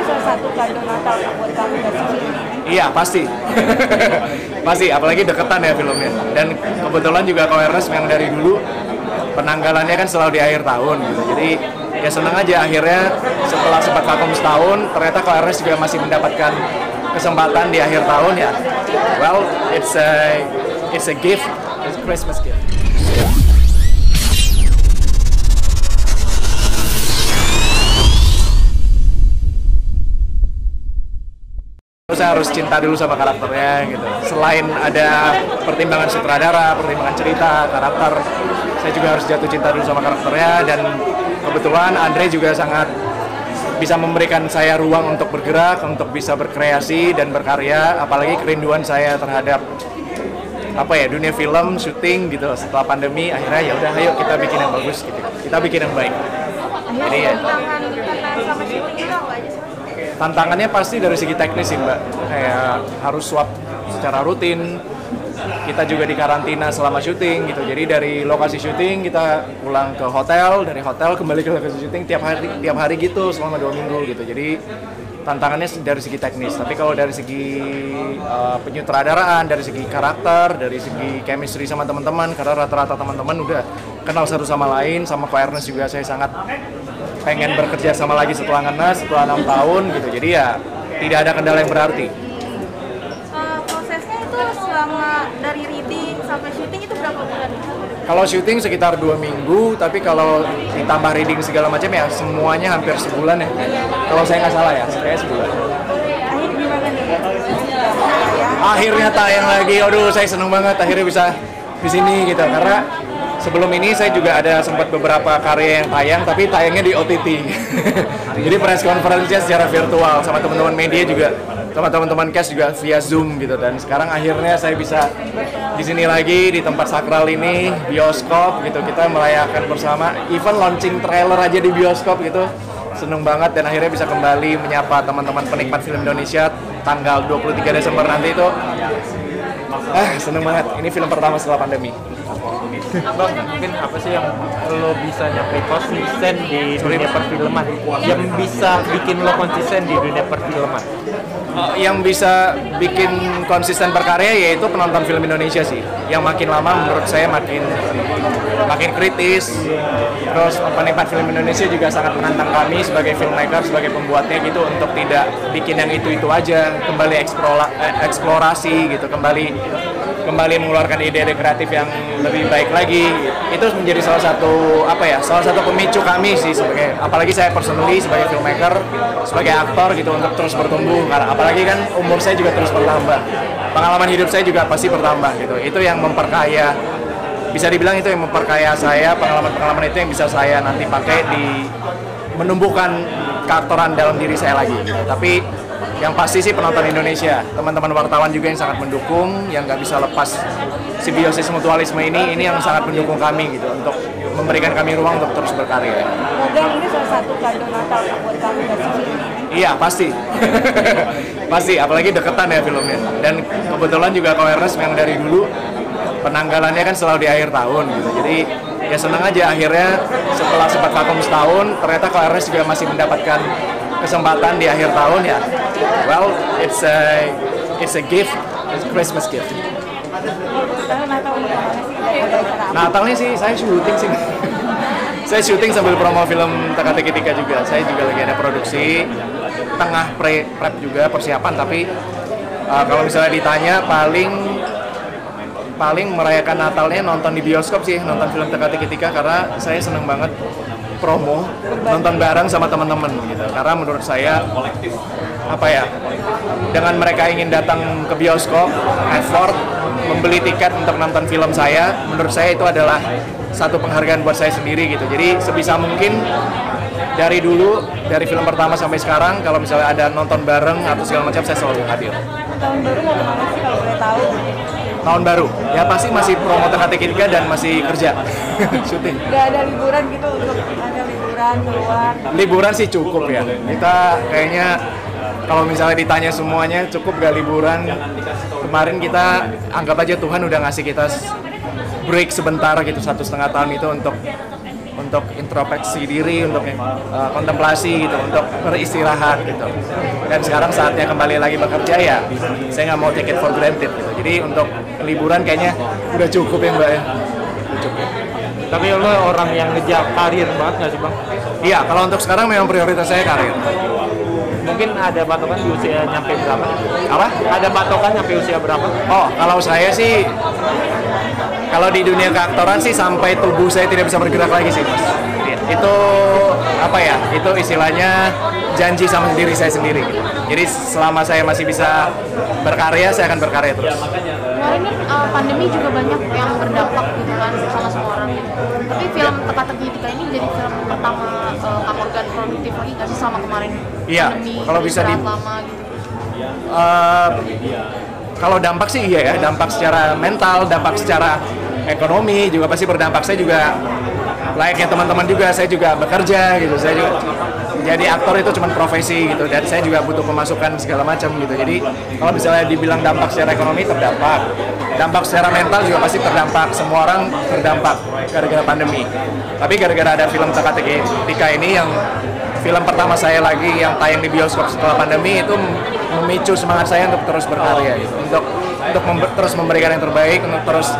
salah satu kado Natal buat kamu gak sih? Iya, pasti. Pasti, apalagi deketan ya filmnya. Dan kebetulan juga Awareness yang dari dulu penanggalannya kan selalu di akhir tahun gitu. Jadi ya senang aja akhirnya setelah sempat vakum setahun, ternyata Awareness juga masih mendapatkan kesempatan di akhir tahun ya. Well, it's a gift, it's a Christmas gift. Saya harus cinta dulu sama karakternya gitu. Selain ada pertimbangan sutradara, pertimbangan cerita, karakter, saya juga harus jatuh cinta dulu sama karakternya. Dan kebetulan Andre juga sangat bisa memberikan saya ruang untuk bergerak, untuk bisa berkreasi dan berkarya. Apalagi kerinduan saya terhadap dunia film, syuting gitu. Setelah pandemi akhirnya ya udah ayo kita bikin yang bagus gitu. Kita bikin yang baik. Jadi ya Tantangan sama syuting itu apa aja sih? tantangannya pasti dari segi teknis sih Mbak, kayak harus swab secara rutin, kita juga di karantina selama syuting gitu, jadi dari lokasi syuting kita pulang ke hotel, dari hotel kembali ke lokasi syuting tiap hari gitu selama 2 minggu gitu, jadi tantangannya dari segi teknis, tapi kalau dari segi penyutradaraan, dari segi karakter, dari segi chemistry sama teman-teman, karena rata-rata teman-teman udah kenal satu sama lain, sama Awareness juga saya sangat pengen bekerja sama lagi setelah ngenes, setelah 6 tahun gitu, jadi ya tidak ada kendala yang berarti. Prosesnya itu selama dari reading sampai syuting itu berapa bulan? Kalau syuting sekitar 2 minggu, tapi kalau ditambah reading segala macam ya semuanya hampir sebulan ya. Kalau saya nggak salah ya, kayaknya sebulan. Akhirnya gimana nih? Akhirnya tayang lagi, aduh saya seneng banget akhirnya bisa di sini gitu, karena sebelum ini saya juga ada sempat beberapa karya yang tayang, tapi tayangnya di OTT. Jadi press conference-nya secara virtual sama teman-teman media juga, sama teman-teman cast juga via Zoom gitu. Dan sekarang akhirnya saya bisa di sini lagi di tempat sakral ini, bioskop gitu. Kita merayakan bersama, even launching trailer aja di bioskop gitu. Seneng banget dan akhirnya bisa kembali menyapa teman-teman penikmat film Indonesia tanggal 23 Desember nanti itu. Seneng banget. Ini film pertama setelah pandemi. Bang, mungkin apa sih yang lo bisa nyampe konsisten di dunia perfilman, yang bisa bikin lo konsisten di dunia perfilman? Yang bisa bikin konsisten berkarya yaitu penonton film Indonesia sih, yang makin lama menurut saya makin kritis. Terus penikmat film Indonesia juga sangat menantang kami sebagai filmmaker, sebagai pembuatnya gitu, untuk tidak bikin yang itu aja, kembali eksplorasi gitu, kembali mengeluarkan ide-ide kreatif yang lebih baik lagi. Itu menjadi salah satu pemicu kami sih, sebagai, apalagi saya personally sebagai filmmaker, sebagai aktor gitu, untuk terus bertumbuh. Karena apalagi kan umur saya juga terus bertambah, pengalaman hidup saya juga pasti bertambah gitu. Itu yang memperkaya, bisa dibilang itu yang memperkaya saya, pengalaman itu yang bisa saya nanti pakai di menumbuhkan keaktoran dalam diri saya lagi gitu. Tapi yang pasti sih penonton Indonesia, teman-teman wartawan juga yang sangat mendukung, yang nggak bisa lepas simbiosis mutualisme ini yang sangat mendukung kami gitu, untuk memberikan kami ruang untuk terus berkarya. Semoga ini salah satu kado Natal buat kamu gak sih? Iya, pasti. Pasti, apalagi deketan ya filmnya. Dan kebetulan juga Awareness yang dari dulu penanggalannya kan selalu di akhir tahun gitu. Jadi ya senang aja akhirnya setelah sempat vakum setahun, ternyata Awareness juga masih mendapatkan kesempatan di akhir tahun ya. Well, it's a gift, it's a Christmas gift. Natalnya sih saya syuting sih. Saya syuting sambil promo film Teka-Teki Tika juga. Saya juga lagi ada produksi, tengah prep juga persiapan, tapi kalau misalnya ditanya paling merayakan Natalnya nonton di bioskop sih, nonton film Teka-Teki Tika, karena saya seneng banget promo, nonton bareng sama teman-teman gitu. Karena menurut saya dengan mereka ingin datang ke bioskop, effort membeli tiket untuk nonton film saya, menurut saya itu adalah satu penghargaan buat saya sendiri gitu. Jadi sebisa mungkin dari dulu, dari film pertama sampai sekarang, kalau misalnya ada nonton bareng atau segala macam, saya selalu hadir. Tahun baru mau kemana sih kalau boleh tahu? Tahun baru, ya pasti masih promo Teka-Teki Tika dan masih kerja, syuting. Gak ada liburan gitu, untuk ada liburan keluar? Liburan sih cukup ya, kita kayaknya kalau misalnya ditanya semuanya cukup gak liburan. Kemarin kita anggap aja Tuhan udah ngasih kita break sebentar gitu, 1,5 tahun itu untuk untuk introspeksi diri, untuk kontemplasi gitu, untuk beristirahat gitu. Dan sekarang saatnya kembali lagi bekerja ya, saya nggak mau take it for granted gitu. Jadi untuk liburan kayaknya udah cukup ya Mbak ya. Udah cukup. Tapi lo orang yang ngejar karir banget nggak sih Bang? Iya, kalau untuk sekarang memang prioritas saya karir. Mungkin ada patokan di usia nyampe berapa? Apa? Ada patokan nyampe usia berapa? Oh, kalau saya sih, kalau di dunia keaktoran sih sampai tubuh saya tidak bisa bergerak lagi sih, Mas. Itu apa ya? Itu istilahnya janji sama diri saya sendiri. Jadi selama saya masih bisa berkarya, saya akan berkarya terus. Kemarin kan pandemi juga banyak yang berdampak gitu kan sama semua orang. Tapi film Teka-teki Tika ini jadi film pertama Kang Morgan produktif lagi nggak sih sama kemarin? Iya, Pandemi, kalau bisa di lama gitu. kalau dampak sih iya ya, dampak secara mental, dampak secara ekonomi juga pasti berdampak. Saya juga layaknya teman-teman juga, saya juga bekerja gitu. Saya juga jadi aktor itu cuma profesi gitu, dan saya juga butuh pemasukan segala macam gitu. Jadi kalau misalnya dibilang dampak secara ekonomi terdampak, dampak secara mental juga pasti terdampak. Semua orang terdampak gara-gara pandemi. Tapi gara-gara ada film Teka-teki Tika ini yang film pertama saya lagi yang tayang di bioskop setelah pandemi, itu memicu semangat saya untuk terus berkarya gitu. Untuk terus memberikan yang terbaik, untuk terus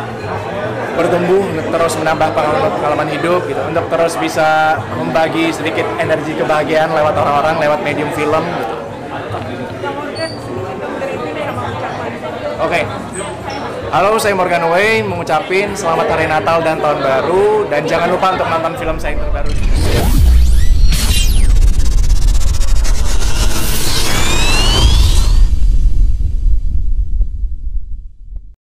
bertumbuh, untuk terus menambah pengalaman hidup gitu, untuk terus bisa membagi sedikit energi kebahagiaan lewat orang-orang, lewat medium film gitu. Oke. Halo, saya Morgan Way mengucapin selamat hari Natal dan Tahun Baru, dan jangan lupa untuk nonton film saya yang terbaru.